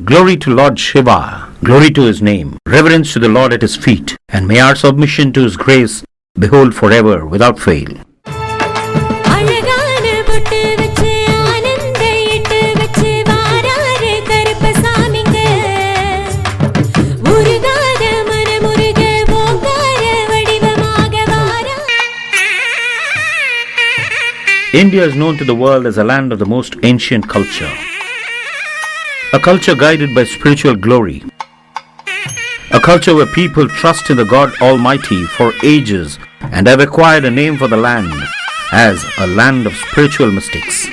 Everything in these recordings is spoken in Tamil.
Glory to Lord Shiva, glory to his name, reverence to the Lord at his feet, and may our submission to his grace behold forever without fail. India is known to the world as a land of the most ancient culture. A culture guided by spiritual glory. A culture where people trust in the God Almighty for ages and have acquired a name for the land as a land of spiritual mystics.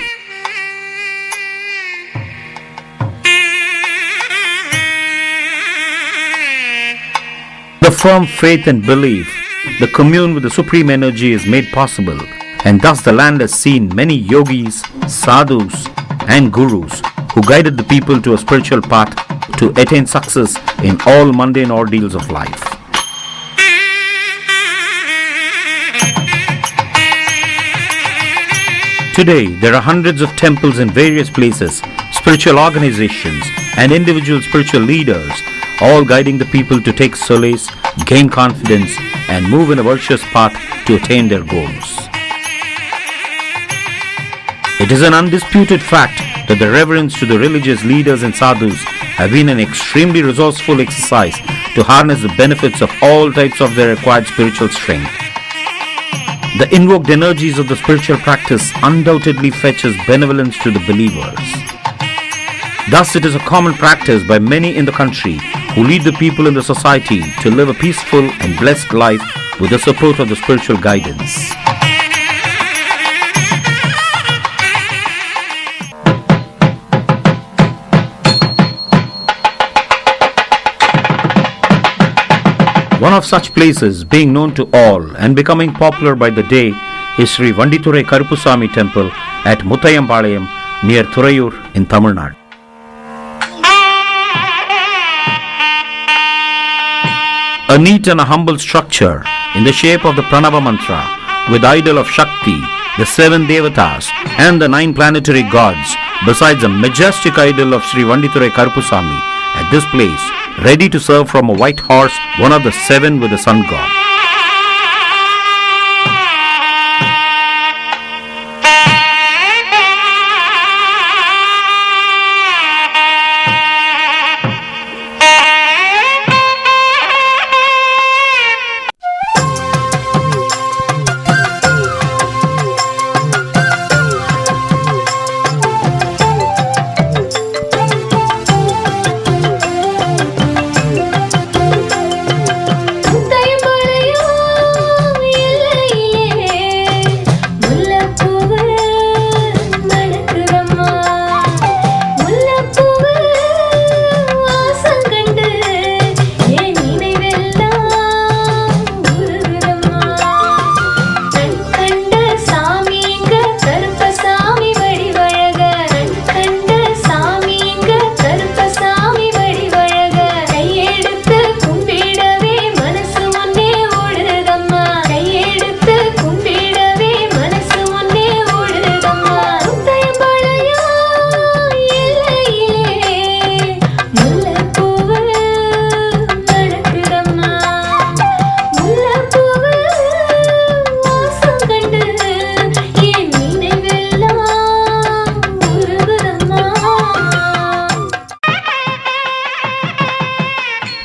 The firm faith and belief, the commune with the supreme energy is made possible, and thus the land has seen many yogis, sadhus and gurus who guided the people to a spiritual path to attain success in all mundane ordeals of life. Today, there are hundreds of temples in various places, spiritual organizations and individual spiritual leaders, all guiding the people to take solace, gain confidence and move in a virtuous path to attain their goals. It is an undisputed fact that the reverence to the religious leaders and sadhus have been an extremely resourceful exercise to harness the benefits of all types of their acquired spiritual strength. The invoked energies of the spiritual practice undoubtedly fetches benevolence to the believers. Thus, it is a common practice by many in the country who lead the people in the society to live a peaceful and blessed life with the support of the spiritual guidance. One of such places, being known to all and becoming popular by the day, is Sri Vandithurai Karupusamy Temple at Muthayambalayam near Thurayur in Tamil Nadu. A neat and a humble structure in the shape of the Pranava Mantra with idol of Shakti, the 7 Devatas and the 9 planetary gods, besides a majestic idol of Sri Vandithurai Karupusamy at this place, ready to serve from a white horse, one of the 7 with the sun god.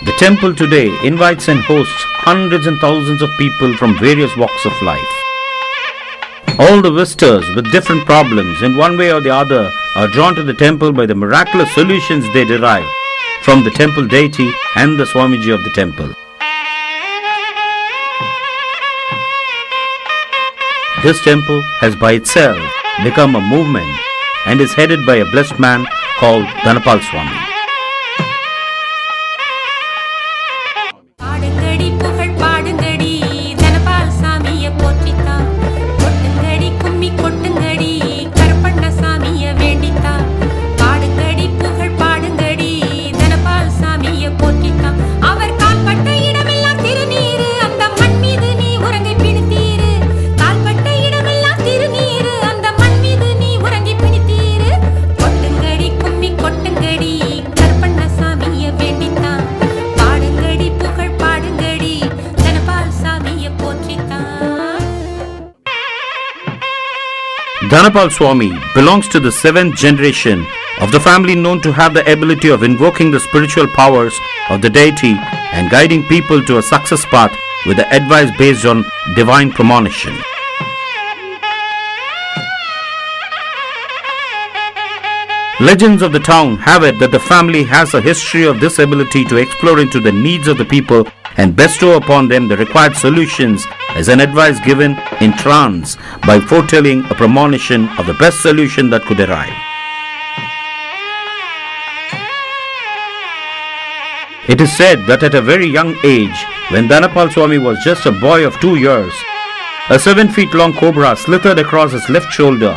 The temple today invites and hosts hundreds and thousands of people from various walks of life. All the visitors with different problems in one way or the other are drawn to the temple by the miraculous solutions they derive from the temple deity and the Swamiji of the temple. This temple has by itself become a movement and is headed by a blessed man called Dhanapal Swami. கொட்டுங்கடி Dhanapal Swami belongs to the 7th generation of the family known to have the ability of invoking the spiritual powers of the deity and guiding people to a success path with the advice based on divine premonition. Legends of the town have it that the family has a history of this ability to explore into the needs of the people and bestow upon them the required solutions as an advice given in trance by foretelling a premonition of the best solution that could arrive. It is said that at a very young age, when Dhanapal Swami was just a boy of 2 years, a 7 feet long cobra slithered across his left shoulder,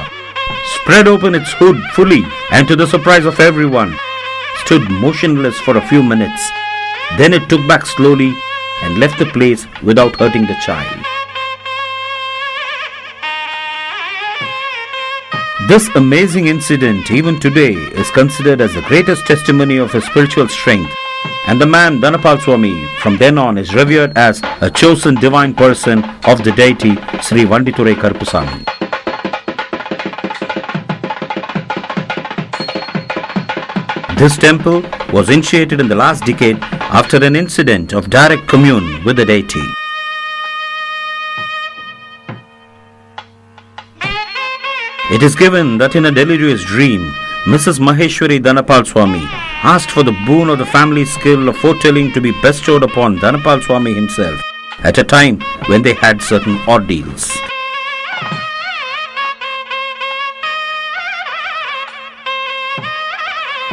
spread open its hood fully, and to the surprise of everyone, stood motionless for a few minutes. Then it took back slowly and left the place without hurting the child. This amazing incident, even today, is considered as the greatest testimony of his spiritual strength, and the man Dhanapal Swami from then on is revered as a chosen divine person of the deity Sri Vandithurai Karupusamy. This temple was initiated in the last decade after an incident of direct commune with the deity. It is given that in a delirious dream, Mrs. Maheshwari Dhanapal Swami asked for the boon of the family skill of foretelling to be bestowed upon Dhanapal Swami himself at a time when they had certain ordeals.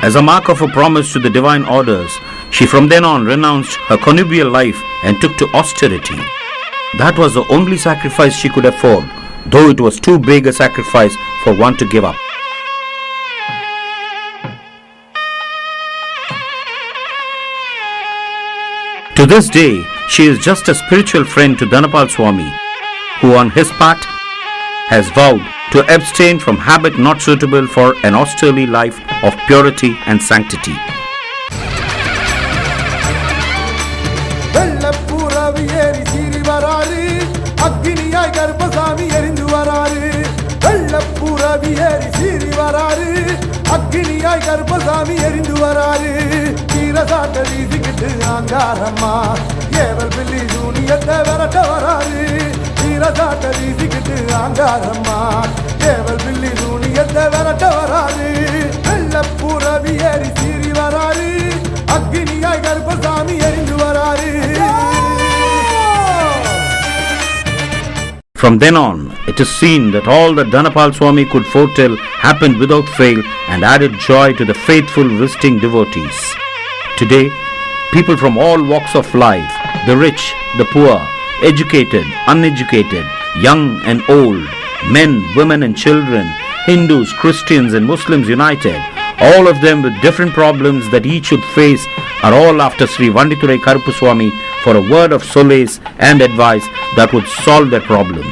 As a mark of a promise to the divine orders, she from then on renounced her connubial life and took to austerity. That was the only sacrifice she could afford, though it was too big a sacrifice for one to give up. To this day, she is just a spiritual friend to Dhanapal Swami, who on his part has vowed to abstain from habit not suitable for an austerely life of purity and sanctity. From then on, it is seen that all that Dhanapal Swami could foretell happened without fail and added joy to the faithful visiting devotees. Today, people from all walks of life, the rich, the poor, educated, uneducated, young and old, men, women and children, Hindus, Christians and Muslims united, all of them with different problems that each should face, are all after Sri Vandithurai Karupusamy for a word of solace and advice that would solve their problem.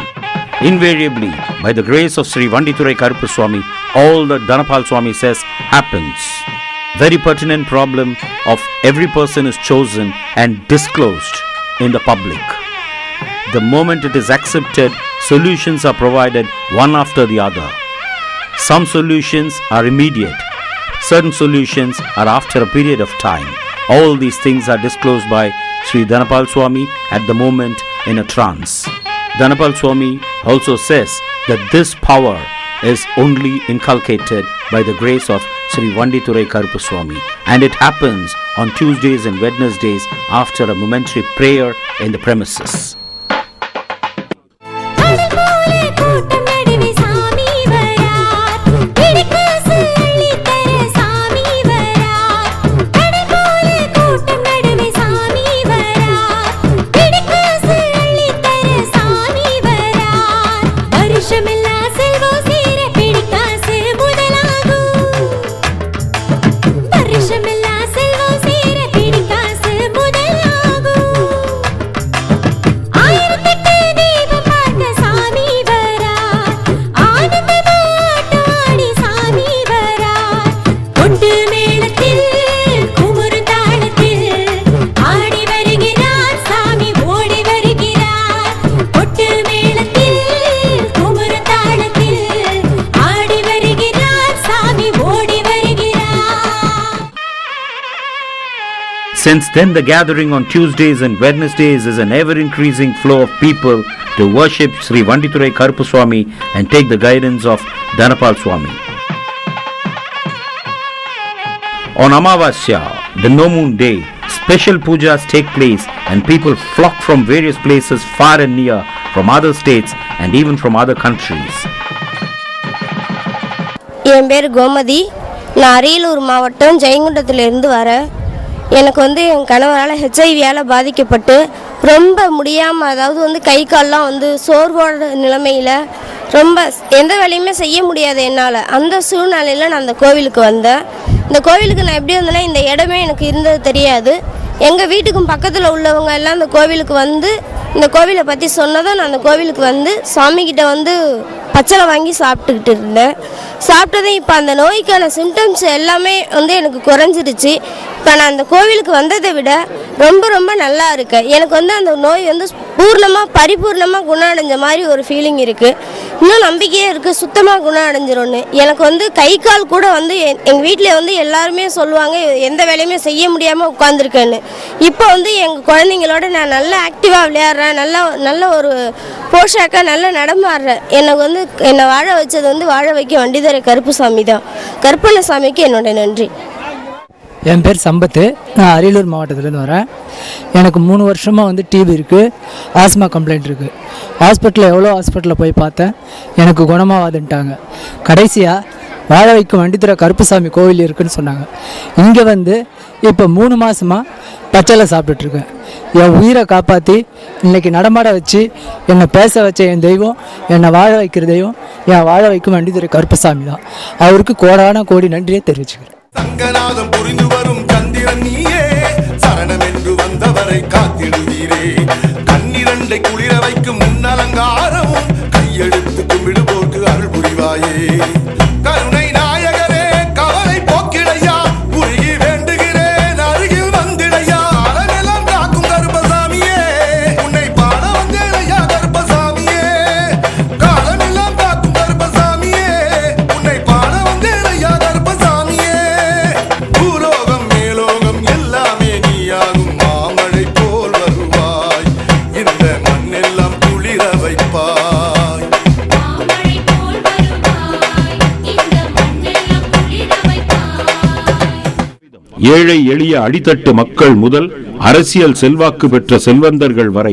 Invariably, by the grace of Sri Vandithurai Karupusamy, all that Dhanapal Swami says happens. Very pertinent problem of every person is chosen and disclosed in the public. The moment it is accepted, solutions are provided one after the other. Some solutions are immediate. Certain solutions are after a period of time. All these things are disclosed by Sri Dhanapal Swami at the moment in a trance. Dhanapal Swami also says that this power is only inculcated by the grace of Sri Vandithurai Karupusamy, and it happens on Tuesdays and Wednesdays after a momentary prayer in the premises. Since then, the gathering on Tuesdays and Wednesdays is an ever-increasing flow of people to worship Sri Vandithurai Karupaswamy and take the guidance of Dhanapal Swami. On Amavasya, the no moon day, special pujas take place and people flock from various places far and near, from other states and even from other countries. என் பேர் கோமதி. நான் அரியலூர் மாவட்டம் ஜெயங்கொண்டத்திலிருந்து வரேன். எனக்கு என் கணவரால் ஹெச்ஐவியால் பாதிக்கப்பட்டு ரொம்ப முடியாமல், அதாவது கை கால்லாம் சோர்வோட நிலைமையில் ரொம்ப எந்த வேலையுமே செய்ய முடியாது என்னால். அந்த சூழ்நிலையில் நான் அந்த கோவிலுக்கு வந்தேன். இந்த கோவிலுக்கு நான் எப்படி வந்தேன்னா, இந்த இடமே எனக்கு இருந்தது தெரியாது. எங்கள் வீட்டுக்கும் பக்கத்தில் உள்ளவங்க எல்லாம் இந்த கோவிலுக்கு இந்த கோவிலை பற்றி சொன்னதும் நான் அந்த கோவிலுக்கு சாமிக்கிட்ட பச்சளை வாங்கி சாப்பிட்டுக்கிட்டு இருந்தேன். சாப்பிட்டதே இப்போ அந்த நோய்க்கான சிம்டம்ஸ் எல்லாமே எனக்கு குறைஞ்சிருச்சு. இப்போ நான் அந்த கோவிலுக்கு வந்ததை விட ரொம்ப ரொம்ப நல்லா இருக்கேன். எனக்கு அந்த நோய் பரிபூர்ணமாக குணம் அடைஞ்ச மாதிரி ஒரு ஃபீலிங் இருக்குது. இன்னும் நம்பிக்கையே இருக்குது சுத்தமாக குணம் அடைஞ்சிரும்னு. எனக்கு கை கால் கூட எங்கள் வீட்டில் எல்லாருமே சொல்லுவாங்க எந்த வேலையுமே செய்ய முடியாமல் உட்காந்துருக்கேன்னு. இப்போ எங்கள் குழந்தைங்களோட நான் நல்லா ஆக்டிவாக விளையாடுறேன், நல்ல ஒரு போஷாக்காக நல்லா நடமாடுறேன். எனக்கு என்னை வாழ வச்சது வாழ வைக்க வண்டிதுரை கருப்புசாமி தான். கருப்பண்ணசாமிக்கு என்னோட நன்றி. என் பேர் சம்பத்து. நான் அரியலூர் மாவட்டத்துலேருந்து வரேன். எனக்கு 3 வருஷமாக டிபி இருக்குது, ஆஸ்மா கம்ப்ளைண்ட் இருக்குது. ஹாஸ்பிட்டலில் போய் பார்த்தேன், எனக்கு குணமாகாதுன்ட்டாங்க. கடைசியாக வாழ வைக்கும் வண்டித்துறை கருப்புசாமி கோவில் இருக்குதுன்னு சொன்னாங்க. இங்கே இப்போ 3 மாதமாக பச்சளை சாப்பிட்டுட்ருக்கேன். என் உயிரை காப்பாற்றி இன்றைக்கி நடமாட வச்சு என்னை பேச வச்ச என் தெய்வம், என்னை வாழ வைக்கிற தெய்வம் என் வாழ வைக்கும் வண்டித்துறை கருப்புசாமி தான். அவருக்கு கோடான கோடி நன்றியை தெரிவிச்சுக்கிறேன். சங்கநாதம் புரிந்து வரும் சந்திரன் நீயே, சரணம் என்று வந்தவரை காத்திடுவீரே. கண்ணிரண்டை குளிர வைக்கும் முன்னலங்காரமும் கையெழுத்து கும்பிடுவோர்க்கு அருள் புரிவாயே. கருணை நாயகரே கவலை போக்கிடையா, உருகி வேண்டுகிறேன் அருகில் வந்திடையா. அறமெல்லாம் காக்கும் கருப்பசாமியே, உன்னை பாட வந்தேனையா கருப்பசாமியே. காலமெல்லாம் காக்கும் கருப்பசாமியே, உன்னை பாட வந்தேனையா கருப்பசாமியே. பூலோகம் மேலோகம் எல்லாமே நீயாகும், மாமழை போல் வருவாய், இந்த மண்ணெல்லாம் குளிர வைப்பாய். ஏழை எளிய அடித்தட்டு மக்கள் முதல் அரசியல் செல்வாக்கு பெற்ற செல்வந்தர்கள் வரை,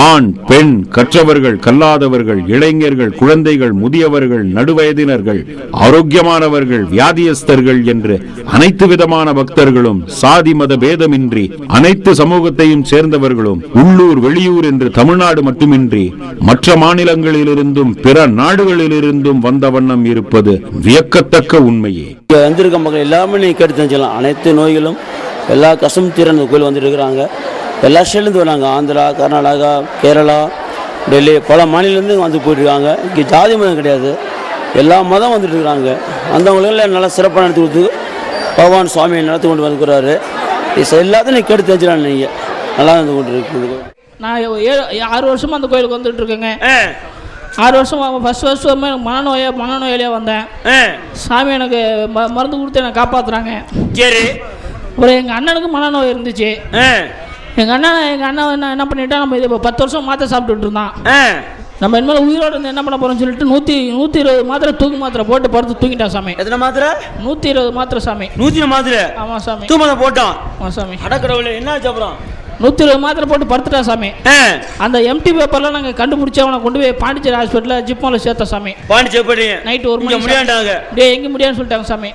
ஆண் பெண், கற்றவர்கள் கல்லாதவர்கள், இளைஞர்கள் குழந்தைகள், முதியவர்கள் நடுவயதினர்கள், ஆரோக்கியமானவர்கள் வியாதியஸ்தர்கள் என்று அனைத்து விதமான பக்தர்களும் சாதி மத பேதமின்றி அனைத்து சமூகத்தையும் சேர்ந்தவர்களும் உள்ளூர் வெளியூர் என்று தமிழ்நாடு மட்டுமின்றி மற்ற மாநிலங்களிலிருந்தும் பிற நாடுகளிலிருந்தும் வந்த வண்ணம் இருப்பது வியக்கத்தக்க உண்மையே. வந்திருக்க மக்கள் எல்லாமே நீ கேட்டு தெரிஞ்சுக்கலாம். அனைத்து நோய்களும் எல்லா கஷ்டமும் தீர அந்த கோயில் வந்துட்டு இருக்கிறாங்க. எல்லா ஸ்டேட்லேருந்து வராங்க. ஆந்திரா, கர்நாடகா, கேரளா, டெல்லி, பல மாநிலத்துலேருந்து போயிட்டுருக்காங்க. இங்கே ஜாதி மதம் கிடையாது, எல்லா மதம் வந்துட்டு இருக்கிறாங்க. அந்தவங்களும் நல்லா சிறப்பாக நடத்தி கொடுத்து பகவான் சுவாமியை நடத்தி கொண்டு வந்துக்கிறாரு. எல்லாத்தையும் நீ கேட்டு தெரிஞ்சிடலாம். நீங்கள் நல்லா வந்து கொண்டு இருக்குது. நான் 6 வருஷமாக அந்த கோயிலுக்கு வந்துட்டு இருக்கேங்க. 6 வருஷமாக ஃபஸ்ட் வருஷமே மனநோயாளியாக வந்தேன். சாமி எனக்கு மருந்து கொடுத்து என்னை காப்பாற்றுறாங்க. சரி. அப்புறம் எங்கள் அண்ணனுக்கு மனநோய் இருந்துச்சு. எங்கள் அண்ணன் என்ன பண்ணிட்டா, நம்ம இது 10 வருஷம் மாத்திரை சாப்பிட்டுட்டு இருந்தான். நம்ம இனிமேல் உயிரோடு இருந்து என்ன பண்ண போகிறோம்னு சொல்லிட்டு 120 மாத்திரை தூக்கு மாத்திரை போட்டு படுத்து தூங்கிட்டான் சாமி. எத்தனை மாத்திரை? 120 மாத்திரை சாமி. 120 மாத்திரை? ஆமாம் சாமி. தூக்க போட்டான். ஆமாம் சாமி. அடக்கடவுளே, என்ன ஆச்சு அப்புறம்? 120 மாத்திரை போட்டு படுத்துட்டா சாமி. அந்த எம்டி பேப்பர்லாம் நாங்கள் கண்டுபிடிச்சி அவனை கொண்டு போய் பாண்டிச்சேரி ஹாஸ்பிட்டலில் ஜிப்மாவில் சேர்த்தோம் சாமி. பாண்டிச்சேரி நைட்டு 1 மணி முடியாண்டாங்க. எங்கே முடியாதுன்னு சொல்லிட்டாங்க சாமி.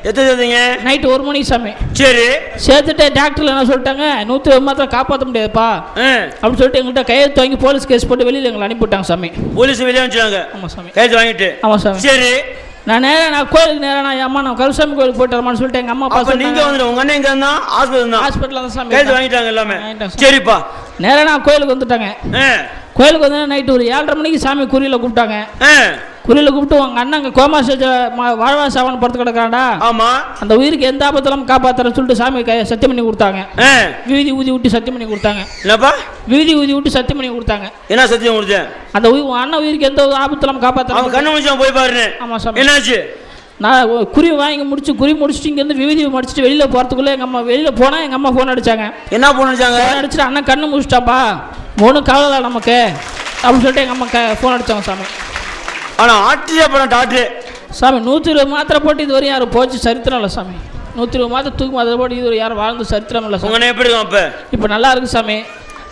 நைட்டு 1 மணிக்கு சாமி. சரி. சேர்த்துட்டு டாக்டர் என்ன சொல்லிட்டாங்க, 120 மாத்திரை காப்பாற்ற முடியாதுப்பா அப்படின்னு சொல்லிட்டு எங்கள்கிட்ட கையெழுத்து வாங்கி போலீஸ் கேஸ் போட்டு வெளியில் எங்களை அனுப்பிவிட்டாங்க சாமி. போலீஸ் வெளியே அனுப்பிச்சாங்க. ஆமாம் சாமி. கையெழுத்து வாங்கிட்டு. ஆமாம் சாமி. சரி. நான் கோயிலுக்கு நான் கருசாமி கோயிலுக்கு போயிட்டு வரமான்னு சொல்லிட்டு எங்கள் அம்மா அப்பா. நீங்கள் வந்து உங்கள் அண்ணன் எங்கே இருந்தா? ஹாஸ்பிட்டல் தான் சாமி. கையெழுத்து வாங்கிட்டாங்க எல்லாமே. சரிப்பா. நான் கோயிலுக்கு வந்துட்டாங்க. கோயிலுக்கு வந்து நைட்டு ஒரு 7:30 மணிக்கு சாமி குறியில் கூப்பிட்டாங்க. குறியில் கூப்பிட்டு உங்கள் அண்ணன் கோமா ஸ்டேஜ் வாழ்வா சாவன் படுத்து கிடக்காண்டா. ஆமாம். அந்த உயிருக்கு எந்த ஆபத்தெல்லாம் காப்பாற்றுறேன்னு சொல்லிட்டு சாமி சத்தியம் பண்ணி கொடுத்தாங்க. விபூதி ஊதி விட்டு சத்தியம் பண்ணி கொடுத்தாங்க. இல்லப்பா, விபூதி ஊதி விட்டு சத்தியம் பண்ணி கொடுத்தாங்க. என்ன சத்தியம் கொடுத்தேன்? அந்த அண்ணன் உயிருக்கு எந்த ஆபத்தெல்லாம் காப்பாற்றுறாங்க. கண்ணு முடிச்சா போய் பாருங்க. ஆமாம் சாமி. என்னாச்சு? நான் குறி வாங்கி குறி முடிச்சுட்டு இங்கேருந்து விபூதி முடிச்சுட்டு வெளியில் போகிறதுக்குள்ளே எங்கள் அம்மா வெளியில் போனால் எங்கள் அம்மா ஃபோன் அடித்தாங்க. என்ன ஃபோன் அடித்தாங்க? ஃபோன் அடிச்சுட்டு அண்ணன் கண்ணு முடிச்சிட்டாப்பா ஒன்றும் கவலை நமக்கு அப்படின்னு சொல்லிட்டு எங்கள் அம்மா ஃபோன் அடித்தாங்க சாமி. ஆனால் ஆட்சியே அப்புறம் டாக்டரு சாமி 120 மாத்திரை போட்டு இது வரையும் யாரும் போச்சு சரித்திரம் இல்லை சாமி. 120 மாத்திரை தூக்கு மாத்திரை போட்டு இது யாரும் வாழ்ந்து சரித்திரம் இல்லை சாமி. உங்கள் எப்படி இப்போ? இப்போ நல்லா இருக்குது சாமி.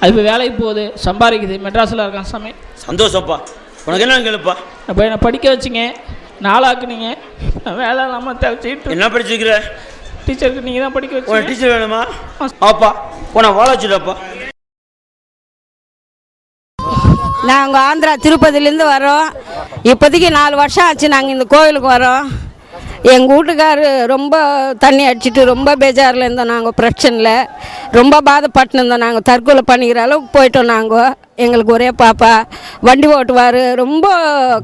அது இப்போ வேலைக்கு போகுது, சம்பாதிக்குது, மெட்ராஸில் இருக்கான் சாமி. சந்தோஷப்பா. உனக்கு என்ன கேளுப்பா? அப்போ என்னை படிக்க வச்சிங்க, நாளாக்குனீங்க, வேலை இல்லாமல் தவிச்சிட்டு. என்ன படிச்சுக்கிற? டீச்சருக்கு நீங்கள் தான் படிக்க வச்சு. டீச்சர் வேணுமா? ஆப்பா உன வாழ வச்சுடாப்பா. நாங்கள் ஆந்திரா திருப்பதிலேருந்து வரோம். இப்போதைக்கு 4 வருஷம் ஆச்சு நாங்கள் இந்த கோவிலுக்கு வரோம். எங்கள் வீட்டுக்காரு ரொம்ப தண்ணி அடிச்சுட்டு ரொம்ப பேஜாரில் இருந்தோம். நாங்கள் பிரச்சனையில் ரொம்ப பாதப்பட்டு இருந்தோம். நாங்கள் தற்கொலை பண்ணிக்கிற அளவுக்கு போயிட்டோம். நாங்கள் எங்களுக்கு ஒரே பாப்பா, வண்டி ஓட்டுவார், ரொம்ப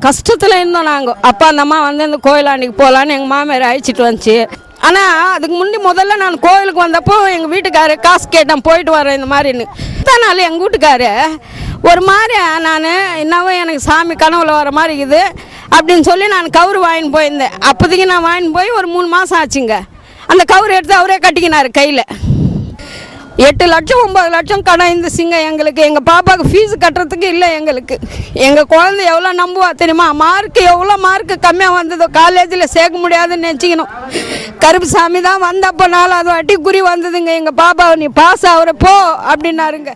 கஷ்டத்தில் இருந்தோம். நாங்கள் அப்பா அந்த அம்மா வந்து இந்த கோயிலாண்டிக்கு போகலான்னு எங்கள் மாமியார் அழைச்சிட்டு வந்துச்சு. ஆனால் அதுக்கு முதல்ல நான் கோவிலுக்கு வந்தப்போ எங்கள் வீட்டுக்காரு காசு கேட்டேன், போயிட்டு வரேன் இந்த மாதிரின்னு. அதனால எங்கள் வீட்டுக்காரு ஒரு மாதிரி நான் என்னவோ எனக்கு சாமி கனவுல வர மாதிரி இருக்குது அப்படின்னு சொல்லி நான் கவுரு வாங்கின்னு போயிருந்தேன். அப்போதைக்கு நான் வாங்கின்னு போய் ஒரு 3 மாதம் ஆச்சுங்க. அந்த கவுரு எடுத்து அவரே கட்டிக்கினார் கையில். 8 லட்சம் 9 லட்சம் கடன் இருந்துச்சுங்க எங்களுக்கு. எங்கள் பாப்பாவுக்கு ஃபீஸு கட்டுறதுக்கு இல்லை எங்களுக்கு. எங்கள் குழந்தை எவ்வளோ நம்புவா தெரியுமா? எவ்வளோ மார்க்கு கம்மியாக வந்ததோ காலேஜில் சேர்க்க முடியாதுன்னு நினச்சிக்கணும். கருப்புசாமி தான் வந்தப்போ 4வது வாட்டி குறி வந்ததுங்க. எங்கள் பாப்பாவை நீ பாஸ் ஆகிற போ அப்படின்னாருங்க.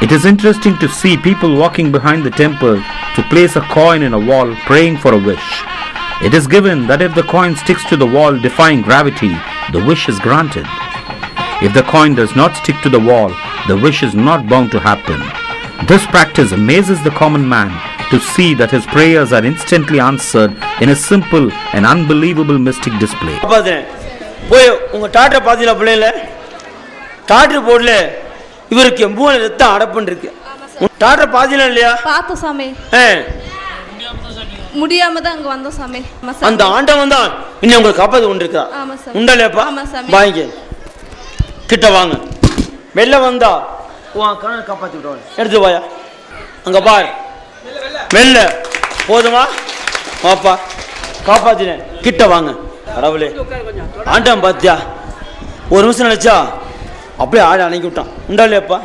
It is interesting to see people walking behind the temple to place a coin in a wall praying for a wish. It is given that if the coin sticks to the wall defying gravity, the wish is granted. If the coin does not stick to the wall, the wish is not bound to happen. This practice amazes the common man to see that his prayers are instantly answered in a simple and unbelievable mystic display. போய் உங்க டாக்டர் பாத்தீங்களா? பிள்ளைல டாக்டர் போடல இவருக்கு 3 ரத்தம் அடப்புன்னு இருக்கு. டாக்டர் பாத்தீங்களா இல்லையா? பார்த்தோம் சாமி. முடியாம தான் அங்க வந்தோம் சாமி. அந்த ஆண்டவன் தான் இன்னும் உங்களுக்கு காப்பாத்து கொண்டு இருக்கா. உண்டல்லையாப்பா? வாங்க கிட்ட வாங்க. வெளில வந்தா உன் கணவனை காப்பாத்தி விடுவாங்க. எடுத்து வாயா. அங்க பாரு வெளில போதுமா? வாப்பா காப்பாத்தினேன். கிட்ட வாங்க. கடவுளே ஆண்டவன் பாத்தியா? ஒரு நிமிஷம் நினைச்சா அப்படியே ஆட அணைக்கி விட்டான். உண்டாலேப்பா?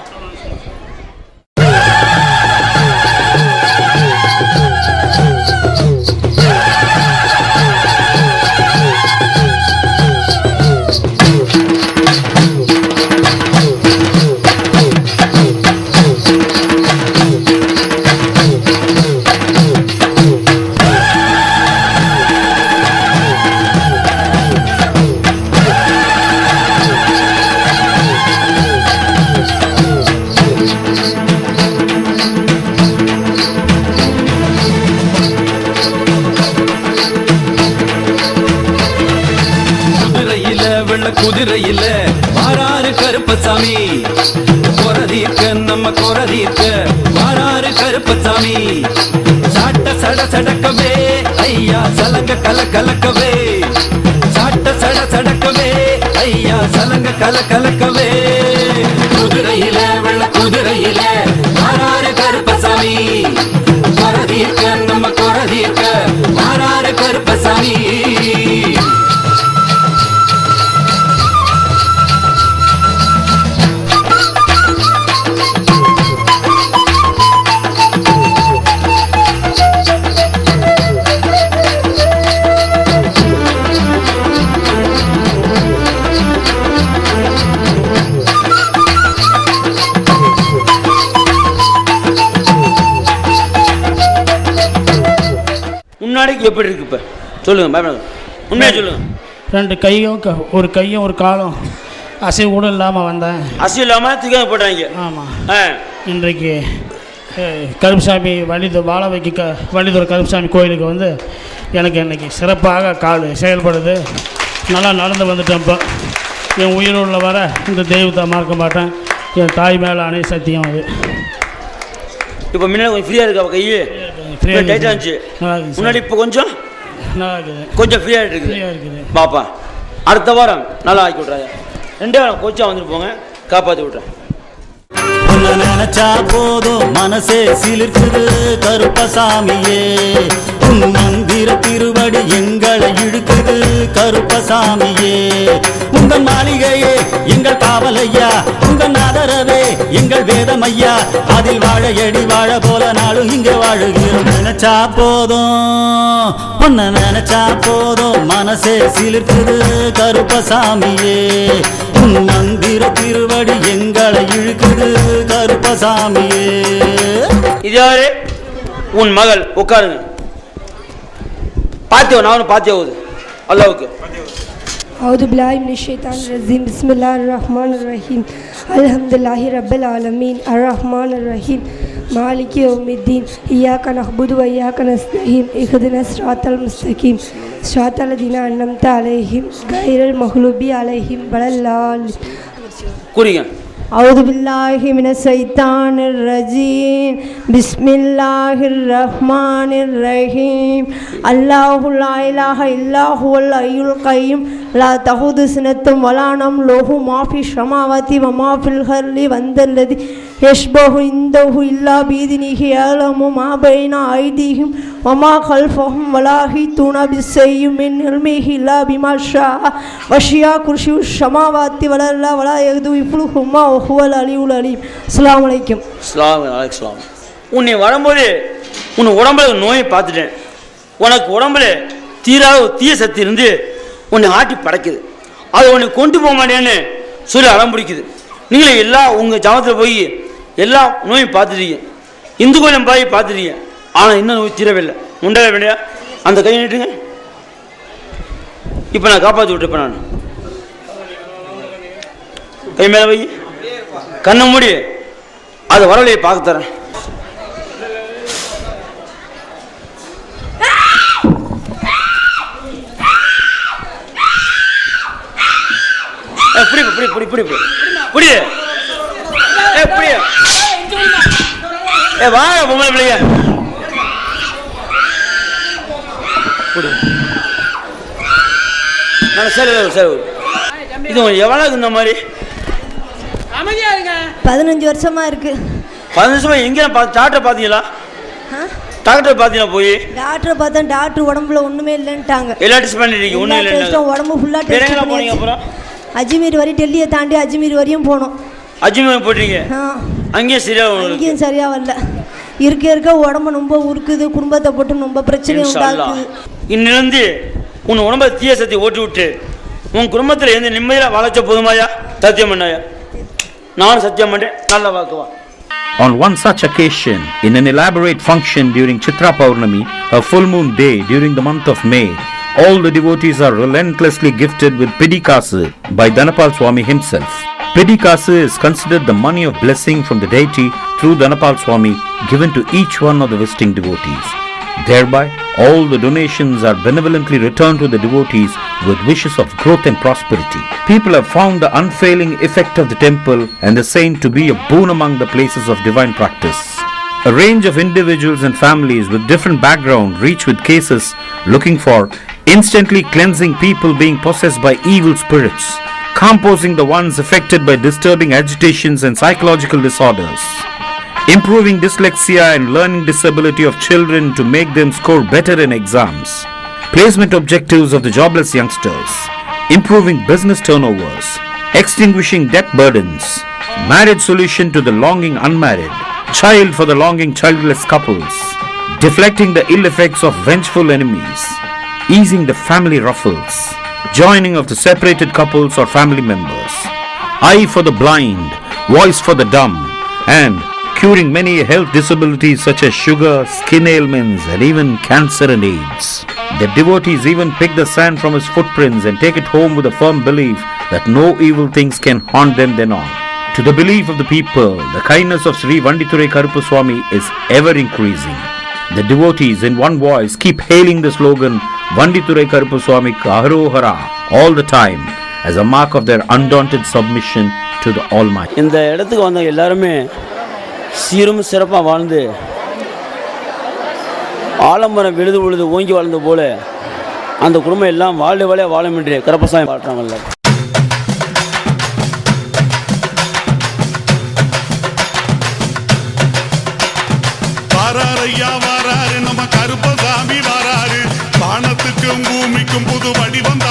குதிரையில வாராரு கருப்பசாமி, கொரதீர்க்க நம்ம கொரதீர்க்க வாராரு கருப்பசாமி. சாட்ட சட சடக்கவே ஐயா சலங்க கல கலக்கவே, சாட்ட சட சடக்கவே ஐயா சலங்க கல கலக்கவே. குதிரையில வெள்ள குதிரையில வாராரு கருப்பசாமி, கொரதீர்க்க நம்ம கொரதீர்க்க வாராரு கருப்பசாமி. முன்னாடிக்கு எப்படி இருக்கு இப்ப சொல்லுங்க. உண்மையாக சொல்லுங்க. 2 கையும் ஒரு கையும் ஒரு காலும் அசைவு கூட இல்லாமல் வந்தேன். அசைவு இல்லாமல் தூக்கி போட்டாங்க. ஆமாம். இன்றைக்கு கருப்புசாமி வள்ளிதுறை கருப்புசாமி கோயிலுக்கு வந்து எனக்கு இன்றைக்கி சிறப்பாக கால் செயல்படுது. நல்லா நடந்து வந்துட்டேன். இப்போ என் உயிரோட வர இந்த தெய்வத்தை மறக்க மாட்டேன். என் தாய் மேலே அணை சத்தியம் அது. இப்போ முன்னாடி கொஞ்சம் ஃப்ரீயாக இருக்கா கையே? ஃப்ரீயாக டைட்டாக இருந்துச்சு. முன்னாடி இப்போ கொஞ்சம் நல்லா இருக்குது. கொஞ்சம் ஃப்ரீயாக இருக்குது. பாப்பா அடுத்த வாரம் நல்லா ஆக்கி விட்றாங்க. 2 வாரம் கோச்சா வந்துட்டு போங்க, காப்பாற்றி விட்றேன். உன்னை நினைச்சா போதும் மனசே சிலிர்க்குது கருப்பசாமியே. உன் மந்திர திருவடி எங்களை இழுக்குது கருப்பசாமியே. உங்கள் மாளிகையே எங்கள் காவலையா, உங்கள் ஆதரவே எங்கள் வேதமையா. அதில் வாழையடி வாழ போல நாளும் இங்கே வாழுகிறோம். நினைச்சா போதும், உன்னை நினைச்சா போதும் மனசே சிலிர்க்குது கருப்பசாமியே. உன் மந்திர திருவடி எங்களை இழுக்குது கருப்பசாமியே. இது யாரு? உன் மகள். உட்காருங்க. பாத்தியோ? நானும் பாத்தியாவது அல்லாவுக்கு. أعوذ بالله من الشيطان الرجيم بسم الله الرحمن الرحيم الحمد لله رب العالمين الرحمن الرحيم مالك يوم الدين إياك نعبد وإياك نستعين اهدنا الصراط المستقيم صراط الذين أنعمت عليهم غير المغضوب عليهم ولا الضالين. கூறிங்க. أعوذ بالله من الشيطان الرجيم بسم الله الرحمن الرحيم الله لا إله إلا هو الحي القيوم لا تأخذه سنة ولا نوم له ما في السماوات وما في الأرض من ذا الذي يشفع عنده إلا بإذنه يعلم ما بين أيديهم وما خلفهم ولا يحيطون بشيء من علمه إلا بما شاء وسع كرسيه السماوات والأرض ولا يؤوده حفظهما وهو العلي العليم. السلام عليكم. السلام عليكم. உன்னை வரும்போது உன் உடம்புல நோயை பார்த்துட்டேன். உனக்கு உடம்புல தீராத தீய சக்தி இருந்து உன்னை ஆட்டி படைக்குது. அதை உன்னை கொண்டு போக மாட்டேன்னு சொல்லி அடம் பிடிக்குது. நீங்களே உங்கள் ஜாமத்தில் போய் எல்லா நோயும் பார்த்துட்டீங்க, இந்து கோயிலும் போய் பார்த்துட்டீங்க. ஆனால் இன்னும் நோய் தீரவில்லை. உண்டவே வேண்டியா? அந்த கை நீட்டுங்க. இப்போ நான் காப்பாற்றி விட்டுருப்பேன். நான் கை மேலே போய் கண்ணை மூடி அதை வரலையை பார்க்க தரேன். வாங்க பொம்பளை பிள்ளைங்க. சரி சரி. இது எவ்வளவு இந்த மாதிரி? 15 வருஷமா இருக்கு. 15 வருஷமா எங்க டாக்டர் பாத்தீங்களா? டாக்டர் பாத்தீங்களா? போய் டாக்டர் பார்த்தேன். டாக்டர் உடம்புல ஒண்ணுமே இல்லைன்ட்டாங்க. எல்லா டெஸ்ட் பண்ணிட்டீங்க? ஒண்ணும் இல்ல. உடம்பு ஃபுல்லா டெஸ்ட் போனீங்க. அப்புறம் அஜ்மீர் வரையும், டெல்லியை தாண்டி அஜ்மீர் வரையும் போனோம். அஜ்மீர் போட்டீங்க? அங்கேயும் சரியா? அங்கேயும் சரியா வரல. இருக்க உடம்பு ரொம்ப உருக்குது. குடும்பத்தை போட்டு ரொம்ப பிரச்சனை உண்டாக்குது. இன்னிலிருந்து உன் உடம்பை தீய சக்தி ஓட்டி விட்டு உன் குடும்பத்தில் எந்த நிம்மதியில் வாழச்ச போதுமாயா? சத்தியம் பண்ணாயா? நான் சத்தியம் பண்ணேன். நல்ல வாக்குவா. On one such occasion, in an elaborate function during Chitra Paurnami, a full moon day during the month of May, all the devotees are relentlessly gifted with Pidikasu by Dhanapal Swami himself. Pidikasu is considered the money of blessing from the deity through Dhanapal Swami given to each one of the visiting devotees. Thereby, all the donations are benevolently returned to the devotees with wishes of growth and prosperity. People have found the unfailing effect of the temple and the saint to be a boon among the places of divine practice. A range of individuals and families with different background reach with cases looking for instantly cleansing people being possessed by evil spirits, composing the ones affected by disturbing agitations and psychological disorders, improving dyslexia and learning disability of children to make them score better in exams, placement objectives of the jobless youngsters, improving business turnovers, extinguishing debt burdens, marriage solution to the longing unmarried, child for the longing childless couples, deflecting the ill effects of vengeful enemies, easing the family ruffles, joining of the separated couples or family members, eye for the blind, voice for the dumb, and curing many health disabilities such as sugar, skin ailments, and even cancer and AIDS. The devotees even pick the sand from his footprints and take it home with a firm belief that no evil things can haunt them then on. To the belief of the people, the kindness of Sri Vandithurai Karupaswamy is ever increasing. The devotees in one voice keep hailing the slogan Vandithurai Karupaswamy Aharohara all the time as a mark of their undaunted submission to the Almighty. இந்த இடத்துக்கு வந்த எல்லாருமே சீரும் சிறப்பாக வாழ்ந்து ஆலமரம் விழுது விழுது ஓங்கி வாழ்ந்த போல அந்த குடும்பம் எல்லாம் வாழ வாழும் என்று கருப்பசாமி பாடுறாங்கல்ல. வாராரையா வாராரு நம்ம கருப்பசாமி வாராரு, வானத்துக்கும் பூமிக்கும் புது வடிவம்